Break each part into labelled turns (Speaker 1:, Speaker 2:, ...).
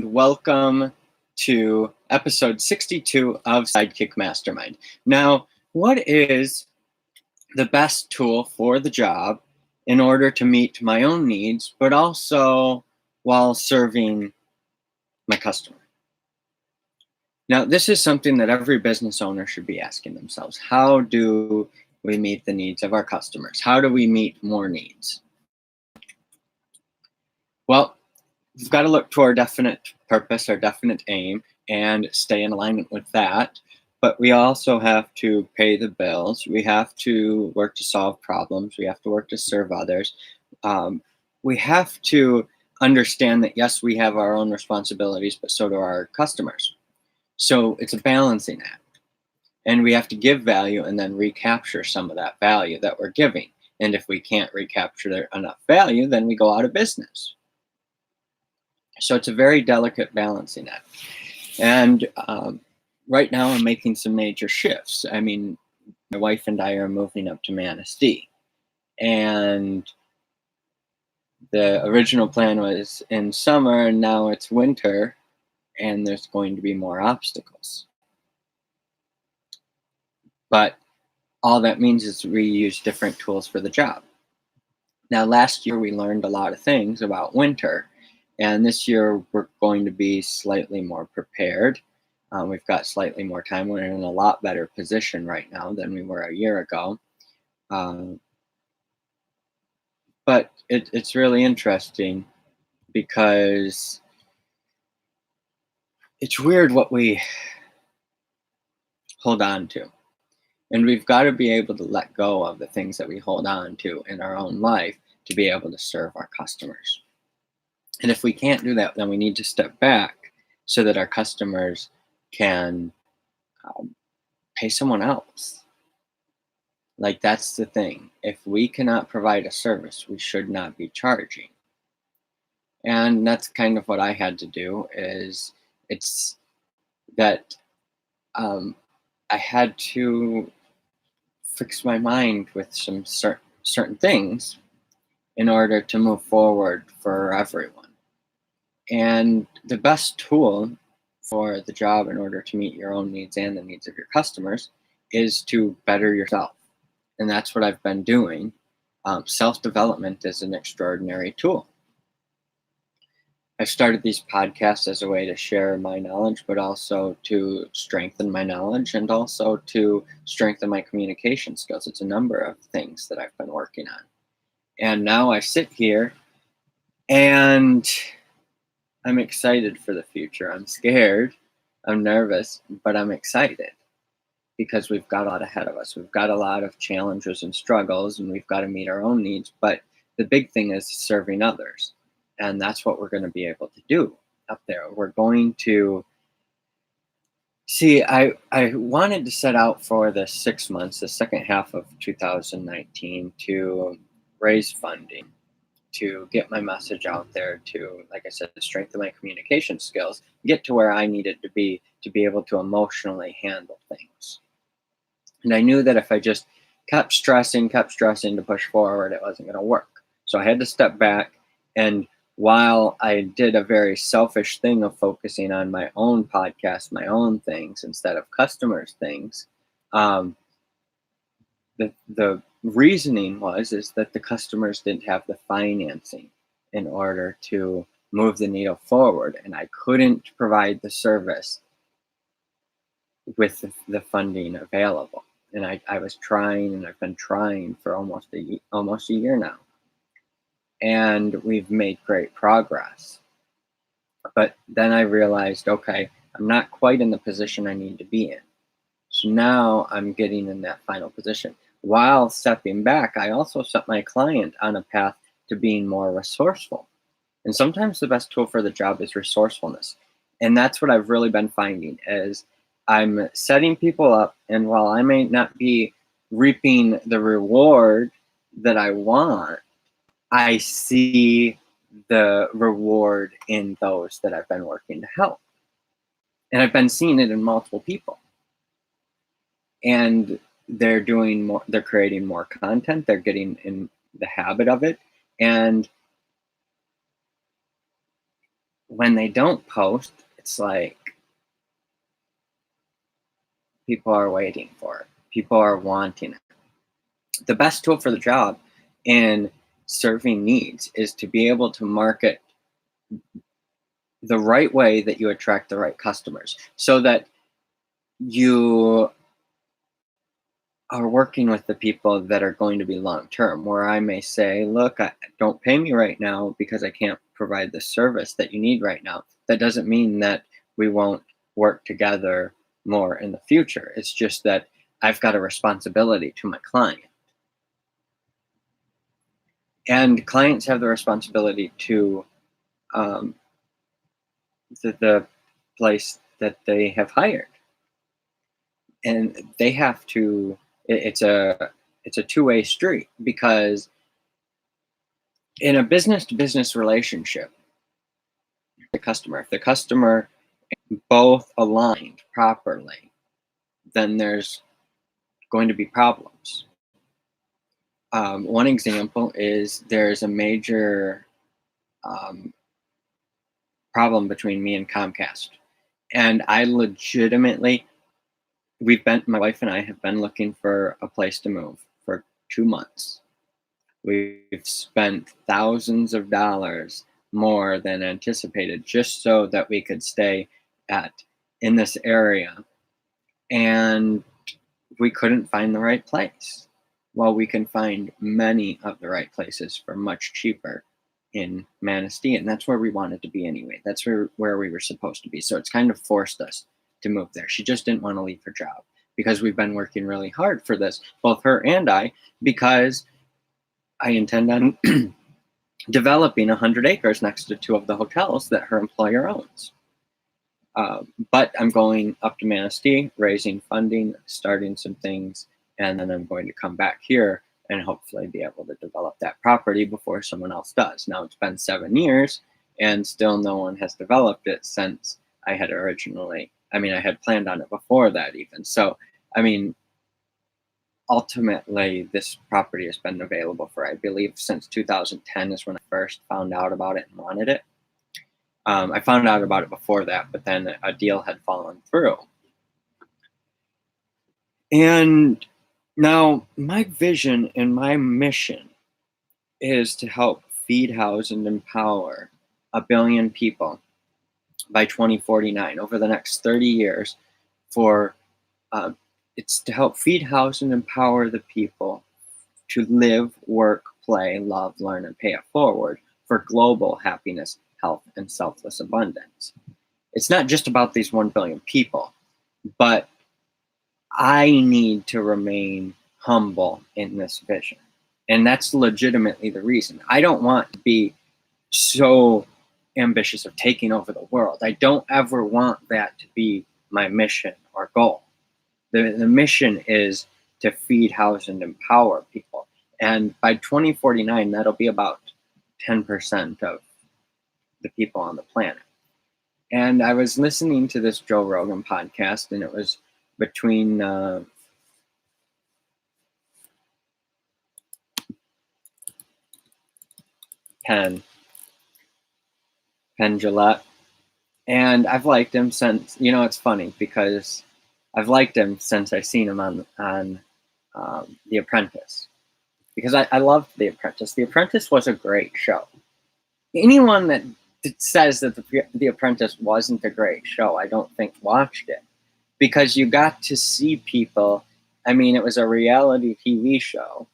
Speaker 1: welcome to episode 62 of Sidekick Mastermind. Now, what is the best tool for the job in order to meet my own needs, but also while serving my customer? Now, this is something that every business owner should be asking themselves. How do we meet the needs of our customers? How do we meet more needs? Well, we've got to look to our definite purpose, our definite aim, and stay in alignment with that. But we also have to pay the bills. We have to work to solve problems. We have to work to serve others. Um, we have to understand that, yes, we have our own responsibilities, but so do our customers. So it's a balancing act. And we have to give value and then recapture some of that value that we're giving. And if we can't recapture enough value, then we go out of business. So it's a very delicate balancing act. And right now I'm making some major shifts. I mean, my wife and I are moving up to Manistee. And the original plan was in summer, and now it's winter, and there's going to be more obstacles. But all that means is we use different tools for the job. Now, last year we learned a lot of things about winter. And this year, we're going to be slightly more prepared. We've got slightly more time. We're in a lot better position right now than we were a year ago. But it's really interesting because it's weird what we hold on to. And we've got to be able to let go of the things that we hold on to in our own life to be able to serve our customers. And if we can't do that, then we need to step back so that our customers can pay someone else. Like, that's the thing. If we cannot provide a service, we should not be charging. And that's kind of what I had to do. It's that I had to fix my mind with some certain things in order to move forward for everyone. And the best tool for the job in order to meet your own needs and the needs of your customers is to better yourself. And that's what I've been doing. Self-development is an extraordinary tool. I've started these podcasts as a way to share my knowledge, but also to strengthen my knowledge and also to strengthen my communication skills. It's a number of things that I've been working on. And now I sit here and I'm excited for the future. I'm scared, I'm nervous, but I'm excited because we've got a lot ahead of us. We've got a lot of challenges and struggles, and we've got to meet our own needs. But the big thing is serving others. And that's what we're going to be able to do up there. We're going to see, I wanted to set out for the 6 months, the second half of 2019, to raise funding, to get my message out there, to, like I said, strengthen my communication skills, get to where I needed to be able to emotionally handle things. And I knew that if I just kept stressing to push forward, it wasn't going to work. So I had to step back. And while I did a very selfish thing of focusing on my own podcast, my own things, instead of customers' things, the reasoning is that the customers didn't have the financing in order to move the needle forward, and I couldn't provide the service with the funding available. And I was trying, and I've been trying for almost a year now, and we've made great progress. But then I realized, okay, I'm not quite in the position I need to be in. So now I'm getting in that final position. While stepping back, I also set my client on a path to being more resourceful. And sometimes the best tool for the job is resourcefulness. And that's what I've really been finding is I'm setting people up, and while I may not be reaping the reward that I want, I see the reward in those that I've been working to help. And I've been seeing it in multiple people. And they're doing more, they're creating more content, they're getting in the habit of it. And when they don't post, it's like people are waiting for it. People are wanting it. The best tool for the job in serving needs is to be able to market the right way that you attract the right customers so that you are working with the people that are going to be long term. Where I may say, look, don't pay me right now because I can't provide the service that you need right now. That doesn't mean that we won't work together more in the future. It's just that I've got a responsibility to my client. And clients have the responsibility to um, the place that they have hired. And they have to, it's a two-way street, because in a business to business relationship, if the customer both aligned properly, then there's going to be problems. One example is there's a major um, problem between me and Comcast. And I legitimately, my wife and I have been looking for a place to move for 2 months. We've spent thousands of dollars more than anticipated just so that we could stay at in this area, and we couldn't find the right place. Well, we can find many of the right places for much cheaper in Manistee, and that's where we wanted to be anyway. That's where we were supposed to be. So it's kind of forced us to move there. She just didn't want to leave her job because we've been working really hard for this, both her and I, because I intend on developing 100 acres next to two of the hotels that her employer owns. But I'm going up to Manistee, raising funding, starting some things, and then I'm going to come back here and hopefully be able to develop that property before someone else does. Now, it's been 7 years, and still no one has developed it since I had I had planned on it before that even. So, ultimately, this property has been available for, I believe, since 2010 is when I first found out about it and wanted it. I found out about it before that, but then a deal had fallen through. And now my vision and my mission is to help feed, house, and empower 1 billion people by 2049, over the next 30 years. It's to help feed, house, and empower the people to live, work, play, love, learn, and pay it forward for global happiness, health, and selfless abundance. It's not just about these 1 billion people, but I need to remain humble in this vision. And that's legitimately the reason. I don't want to be so ambitious of taking over the world. I don't ever want that to be my mission or goal. The mission is to feed, house, and empower people. And by 2049, that'll be about 10% of the people on the planet. And I was listening to this Joe Rogan podcast, and it was between Penn Jillette. And I've liked him since, it's funny because I've liked him since I've seen him on The Apprentice. Because I loved The Apprentice. The Apprentice was a great show. Anyone that says that the Apprentice wasn't a great show, I don't think watched it. Because you got to see people. It was a reality TV show.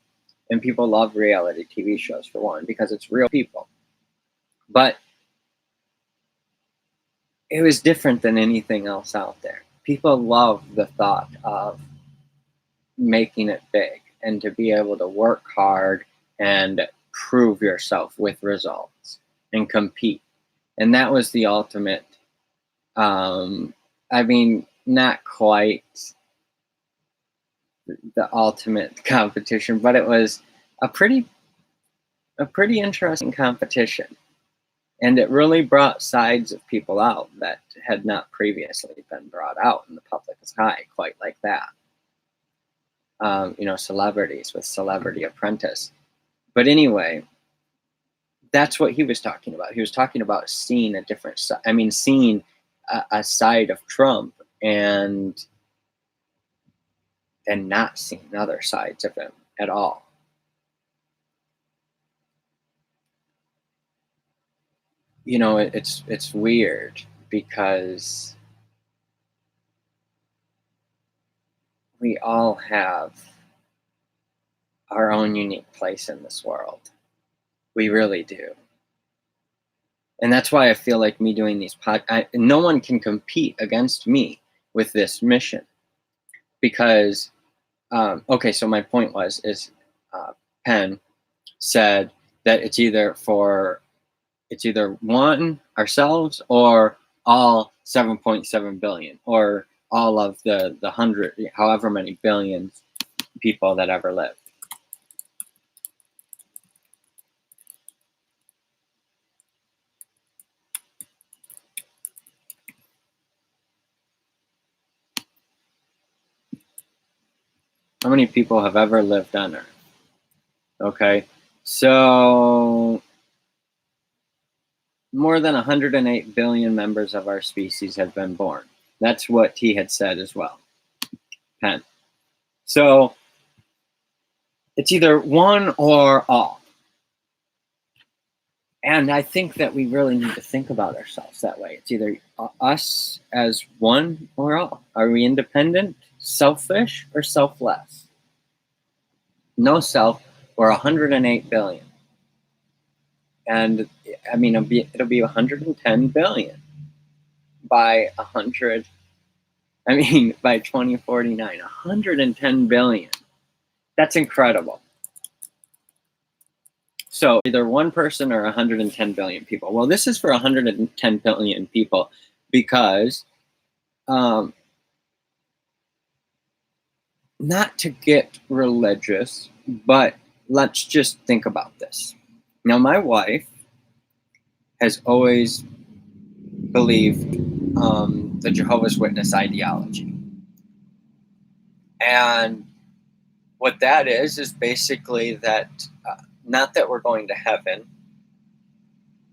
Speaker 1: And people love reality TV shows, for one, because it's real people. But it was different than anything else out there. People love the thought of making it big and to be able to work hard and prove yourself with results and compete. And that was the ultimate, not quite the ultimate competition, but it was a pretty interesting competition. And it really brought sides of people out that had not previously been brought out in the public's eye quite like that. Celebrities with Celebrity Apprentice. But anyway, That's what he was talking about. He was talking about seeing a different side. I mean, seeing a side of Trump and not seeing other sides of him at all. It's weird because we all have our own unique place in this world. We really do. And that's why I feel like me doing these no one can compete against me with this mission because, okay, so my point is Penn said that it's either one ourselves or all 7.7 billion or all of the 100, however many billions people that ever lived. How many people have ever lived on Earth? Okay, so more than 108 billion members of our species have been born. That's what he had said as well, Penn. So it's either one or all. And I think that we really need to think about ourselves that way. It's either us as one or all. Are we independent, selfish, or selfless? No self, or 108 billion. And I mean, it'll be 110 billion by 100. I mean, by 2049, 110 billion. That's incredible. So either one person or 110 billion people. Well, this is for 110 billion people because, not to get religious, but let's just think about this. Now, my wife has always believed the Jehovah's Witness ideology. And what that is basically that not that we're going to heaven,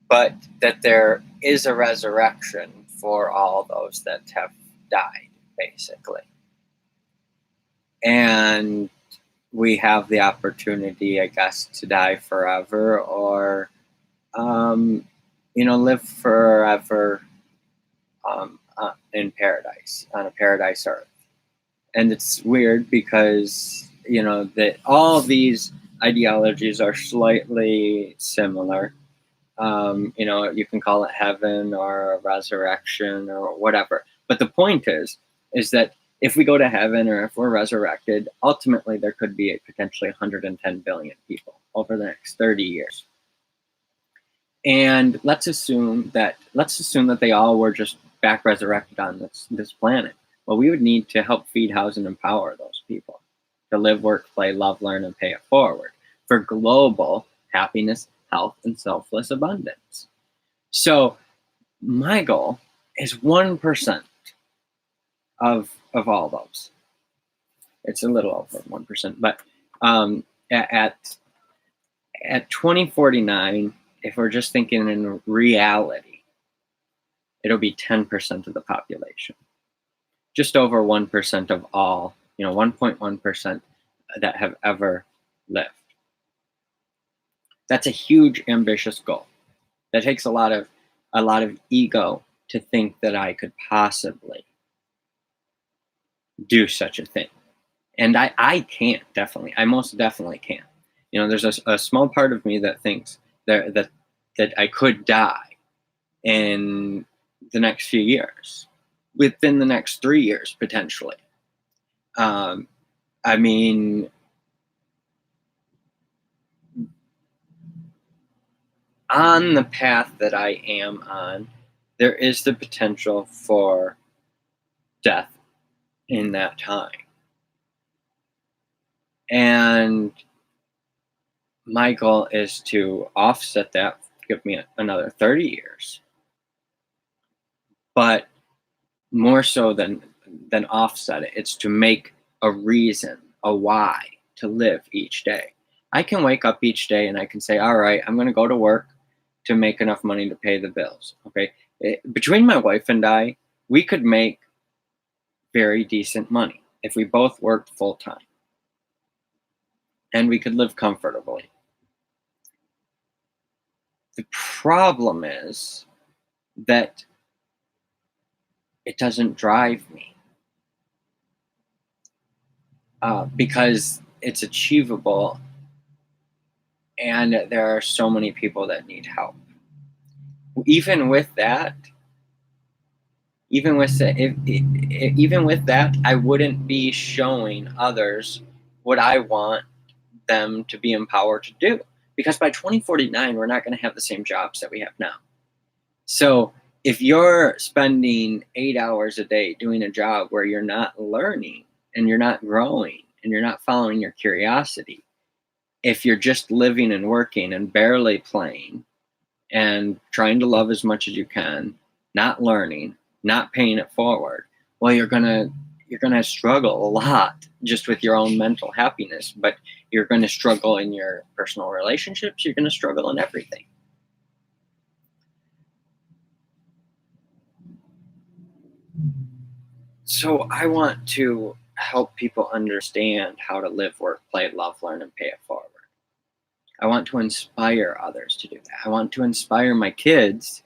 Speaker 1: but that there is a resurrection for all those that have died, basically. And we have the opportunity, I guess, to die forever or, live forever in paradise, on a paradise earth. And it's weird because, that all these ideologies are slightly similar. You can call it heaven or a resurrection or whatever. But the point is that if we go to heaven or if we're resurrected, ultimately there could be potentially 110 billion people over the next 30 years. And let's assume that they all were just back resurrected on this planet. Well, we would need to help feed, house, and empower those people to live, work, play, love, learn, and pay it forward for global happiness, health, and selfless abundance. So my goal is 1% of all those. It's a little over 1%, but at 2049, if we're just thinking in reality, it'll be 10% of the population. Just over 1% of all, 1.1% that have ever lived. That's a huge, ambitious goal. That takes a lot of ego to think that I could possibly do such a thing. And I can't, definitely. I most definitely can't. There's a small part of me that thinks that I could die in the next few years, within the next 3 years, potentially. I mean, on the path that I am on, there is the potential for death in that time. And my goal is to offset that, give me another 30 years. But more so than offset it, it's to make a reason, a why to live each day. I can wake up each day and I can say, all right, I'm going to go to work. to make enough money to pay the bills. Okay. Between my wife and I, we could make very decent money if we both worked full time and we could live comfortably. The problem is that it doesn't drive me because it's achievable and there are so many people that need help. Even with that, even with the- if- even with that, I wouldn't be showing others what I want them to be empowered to do. Because by 2049, we're not going to have the same jobs that we have now. So if you're spending 8 hours a day doing a job where you're not learning and you're not growing and you're not following your curiosity, if you're just living and working and barely playing and trying to love as much as you can, not learning, not paying it forward, well, you're gonna struggle a lot just with your own mental happiness, but you're gonna struggle in your personal relationships, you're gonna struggle in everything. So I want to help people understand how to live, work, play, love, learn, and pay it forward. I want to inspire others to do that. I want to inspire my kids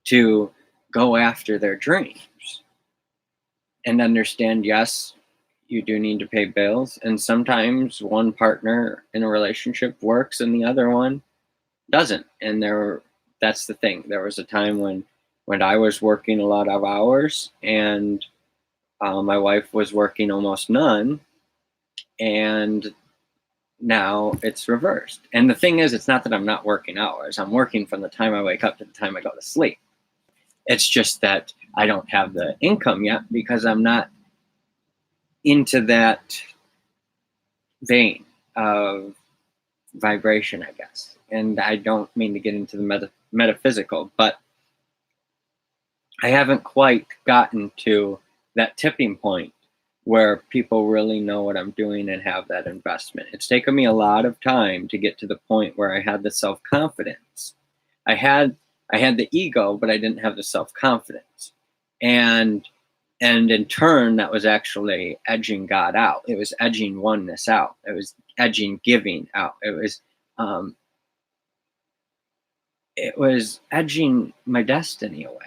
Speaker 1: to go after their dreams and understand, yes, you do need to pay bills. And sometimes one partner in a relationship works and the other one doesn't. And that's the thing. There was a time when I was working a lot of hours and my wife was working almost none. And now it's reversed. And the thing is, it's not that I'm not working hours. I'm working from the time I wake up to the time I go to sleep. It's just that I don't have the income yet because I'm not into that vein of vibration, I guess. And I don't mean to get into the metaphysical, but I haven't quite gotten to that tipping point where people really know what I'm doing and have that investment. It's taken me a lot of time to get to the point where I had the self-confidence. I had the ego, but I didn't have the self-confidence. And in turn, that was actually edging God out. It was edging oneness out. It was edging giving out. It was edging my destiny away.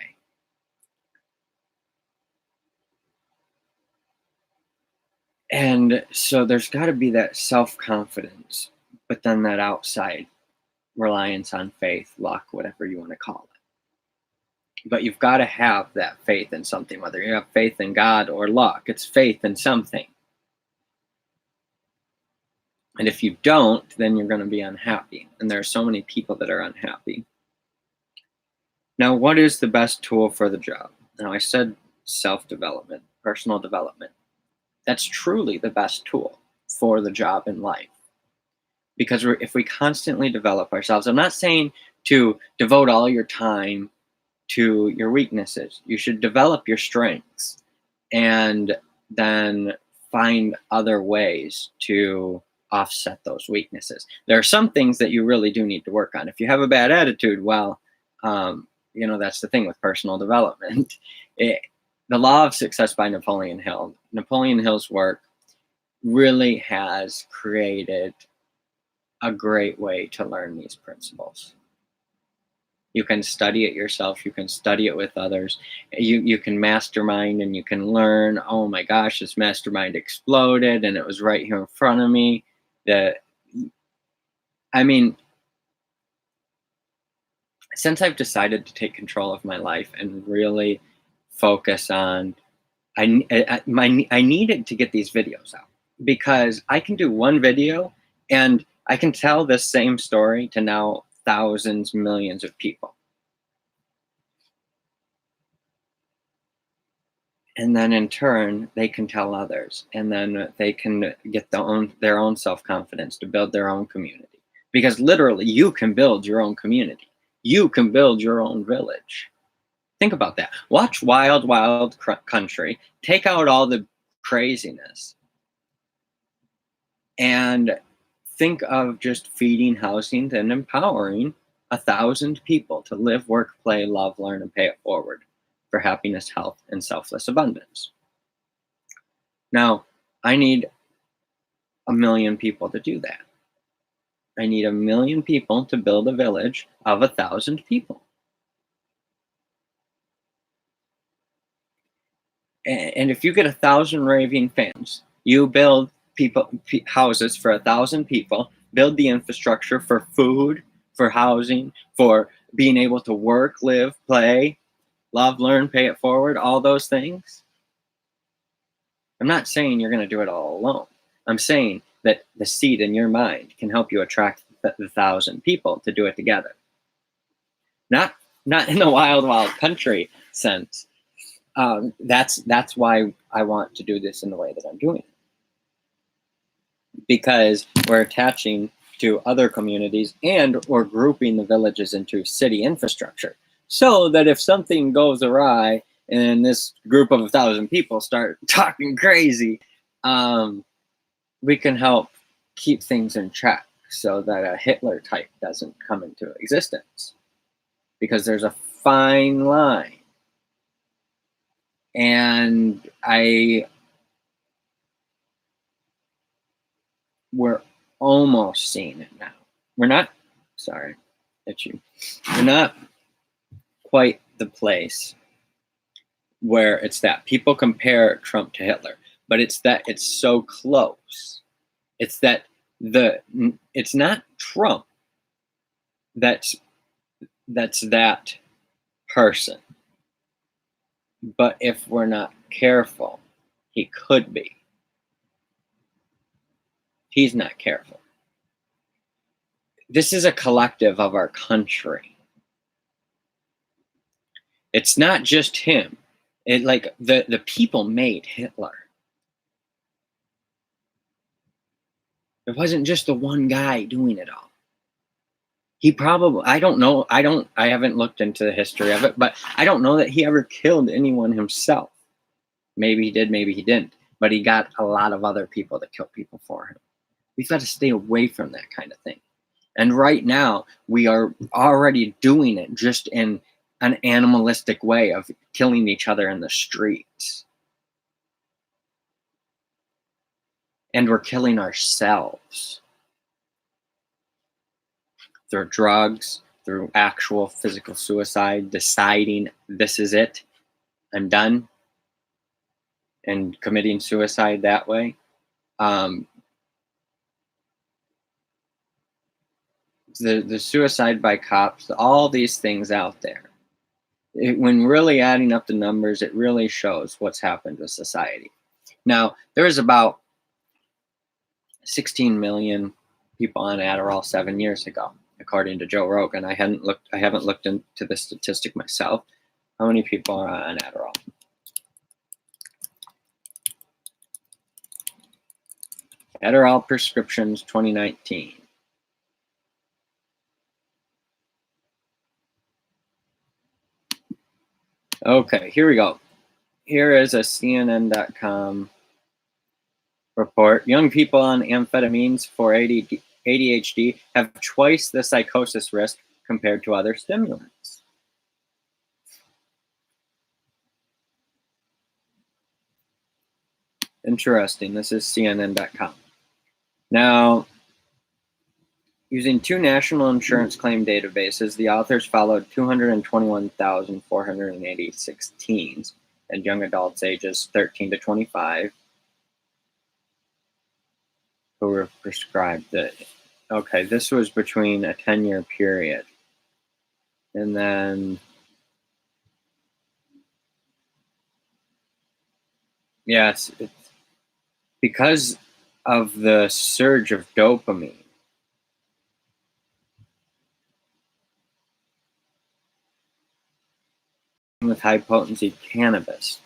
Speaker 1: And so there's got to be that self-confidence, but then that outside reliance on faith, luck, whatever you want to call it. But you've got to have that faith in something, whether you have faith in God or luck, it's faith in something. And if you don't, then you're going to be unhappy. And there are so many people that are unhappy. Now, what is the best tool for the job? Now, I said self-development, personal development. That's truly the best tool for the job in life. Because if we constantly develop ourselves, I'm not saying to devote all your time to your weaknesses. You should develop your strengths and then find other ways to offset those weaknesses. There are some things that you really do need to work on. If you have a bad attitude, well, that's the thing with personal development. The Law of Success by Napoleon Hill. Napoleon Hill's work really has created a great way to learn these principles. You can study it yourself. You can study it with others. You can mastermind and you can learn, oh my gosh, this mastermind exploded and it was right here in front of me. Since I've decided to take control of my life and really focus on, I needed to get these videos out because I can do one video and I can tell this same story to now thousands, millions of people. And then in turn, they can tell others, and then they can get their own self-confidence to build their own community. Because literally, you can build your own community. You can build your own village. Think about that. Watch Wild Wild Country. Take out all the craziness. And think of just feeding, housing, and empowering 1,000 people to live, work, play, love, learn, and pay it forward for happiness, health, and selfless abundance. Now, I need 1,000,000 people to do that. I need 1,000,000 people to build a village of 1,000 people. And if you get 1,000 raving fans, you build houses for 1,000 people, build the infrastructure for food, for housing, for being able to work, live, play, love, learn, pay it forward, all those things. I'm not saying you're going to do it all alone. I'm saying that the seed in your mind can help you attract the 1,000 people to do it together. Not in the wild, wild country sense. That's why I want to do this in the way that I'm doing it. Because we're attaching to other communities and we're grouping the villages into city infrastructure. So that if something goes awry and this group of 1,000 people start talking crazy, we can help keep things in check so that a Hitler type doesn't come into existence. Because there's a fine line. And we're almost seeing it now. We're not quite the place where it's that people compare Trump to Hitler, but it's that it's so close. It's that it's not Trump that's that person. But if we're not careful, he could be. He's not careful. This is a collective of our country. It's not just him. The people made Hitler. It wasn't just the one guy doing it all. He probably, I don't know, I haven't looked into the history of it, but I don't know that he ever killed anyone himself. Maybe he did, maybe he didn't. But he got a lot of other people to kill people for him. We've got to stay away from that kind of thing. And right now, we are already doing it just in an animalistic way of killing each other in the streets. And we're killing ourselves. Through drugs, through actual physical suicide, deciding this is it, I'm done, and committing suicide that way. The suicide by cops, all these things out there. When really adding up the numbers, it really shows what's happened to society. Now, there was about 16 million people on Adderall 7 years ago, according to Joe Rogan. I haven't looked into the statistic myself. How many people are on Adderall? Adderall prescriptions 2019. Okay, here we go. Here is a CNN.com report. Young people on amphetamines for ADHD have twice the psychosis risk compared to other stimulants. Interesting. This is CNN.com. Now, using 2 national insurance claim databases, the authors followed 221,486 teens and young adults ages 13 to 25 who were prescribed it. Okay, this was between a 10-year period. And then, yes, it's because of the surge of dopamine. With high potency cannabis.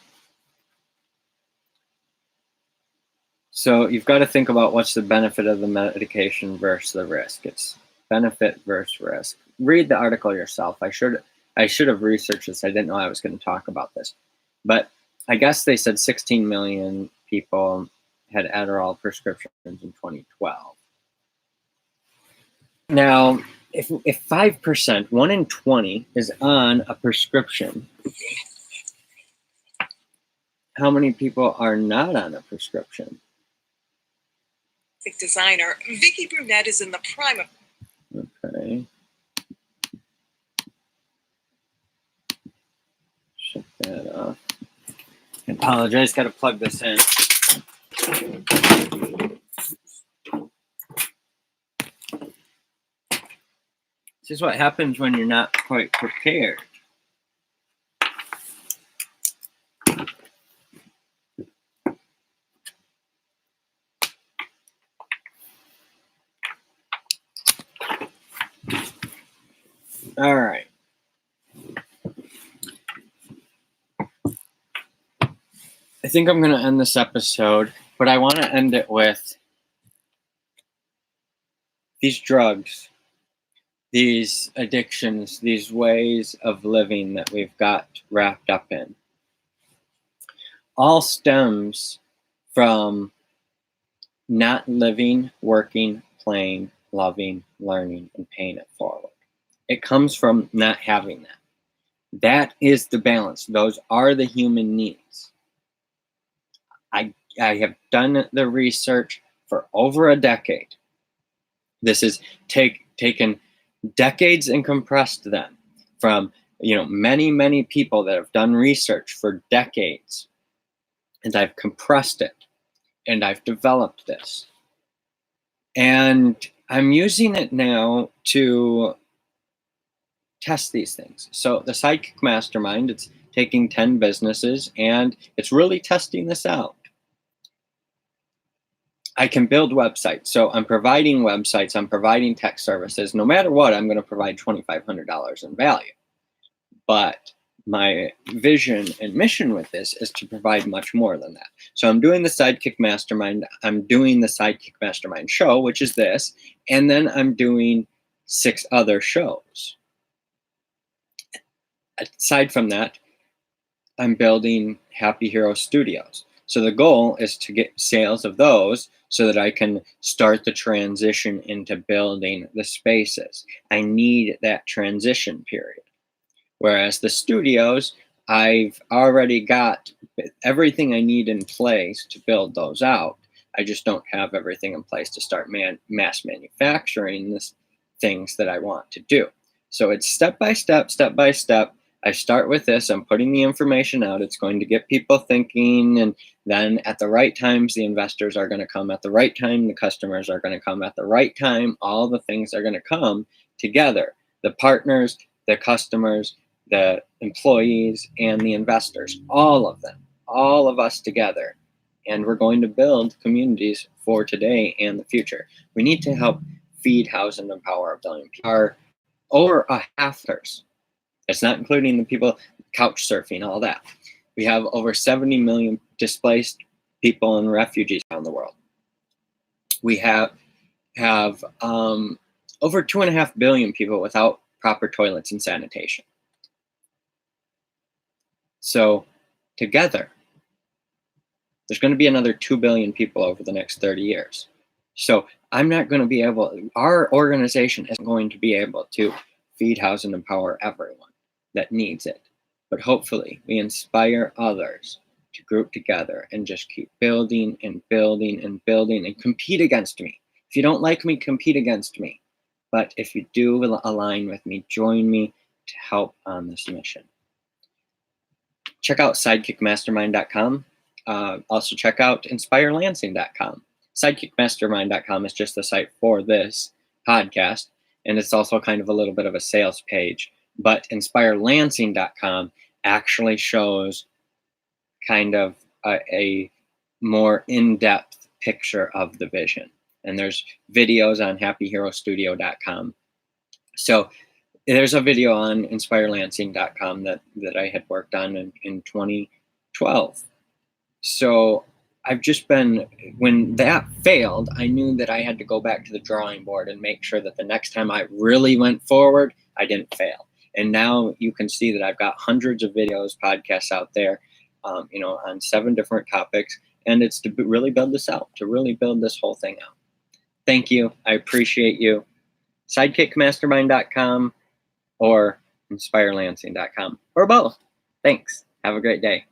Speaker 1: So you've got to think about what's the benefit of the medication versus the risk. It's benefit versus risk. Read the article yourself. I should have researched this. I didn't know I was going to talk about this. But I guess they said 16 million people had Adderall prescriptions in 2012. Now, if 5%, 1 in 20 is on a prescription, how many people are not on a prescription?
Speaker 2: Designer Vicky Brunette is in the prime of.
Speaker 1: Okay. Shut that off. I apologize, got to plug this in. This is what happens when you're not quite prepared. All right. I think I'm going to end this episode, but I want to end it with these drugs, these addictions, these ways of living that we've got wrapped up in. All stems from not living, working, playing, loving, learning, and paying it forward. It comes from not having that. That is the balance. Those are the human needs. I have done the research for over a decade. This is taken decades and compressed them from many people that have done research for decades, and I've compressed it and I've developed this, and I'm using it now to test these things. So the Sidekick Mastermind, it's taking 10 businesses and it's really testing this out. I can build websites. So I'm providing websites, I'm providing tech services. No matter what, I'm going to provide $2,500 in value. But my vision and mission with this is to provide much more than that. So I'm doing the Sidekick Mastermind. I'm doing the Sidekick Mastermind show, which is this. And then I'm doing 6 other shows. Aside from that, I'm building Happy Hero Studios. So the goal is to get sales of those so that I can start the transition into building the spaces. I need that transition period. Whereas the studios, I've already got everything I need in place to build those out. I just don't have everything in place to start mass manufacturing the things that I want to do. So it's step by step, step by step. I start with this, I'm putting the information out, it's going to get people thinking, and then at the right times, the investors are going to come at the right time, the customers are going to come at the right time, all the things are going to come together. The partners, the customers, the employees, and the investors, all of them, all of us together. And we're going to build communities for today and the future. We need to help feed, house, and empower a billion people. Are over a halfers. It's not including the people couch surfing, all that. We have over 70 million displaced people and refugees around the world. We have over 2.5 billion people without proper toilets and sanitation. So together, there's going to be another 2 billion people over the next 30 years. So I'm not going to be able, our organization isn't going to be able to feed, house, and empower everyone that needs it. But hopefully we inspire others to group together and just keep building and building and building and compete against me. If you don't like me, compete against me. But if you do align with me, join me to help on this mission. Check out sidekickmastermind.com. Also check out inspirelansing.com. Sidekickmastermind.com is just the site for this podcast, and it's also kind of a little bit of a sales page. But inspirelansing.com actually shows kind of a more in-depth picture of the vision. And there's videos on happyherostudio.com. So there's a video on inspirelansing.com that I had worked on in 2012. So I've just been, when that failed, I knew that I had to go back to the drawing board and make sure that the next time I really went forward, I didn't fail. And now you can see that I've got hundreds of videos, podcasts out there, on 7 different topics. And it's to really build this out, to really build this whole thing out. Thank you. I appreciate you. sidekickmastermind.com or inspirelansing.com, or both. Thanks. Have a great day.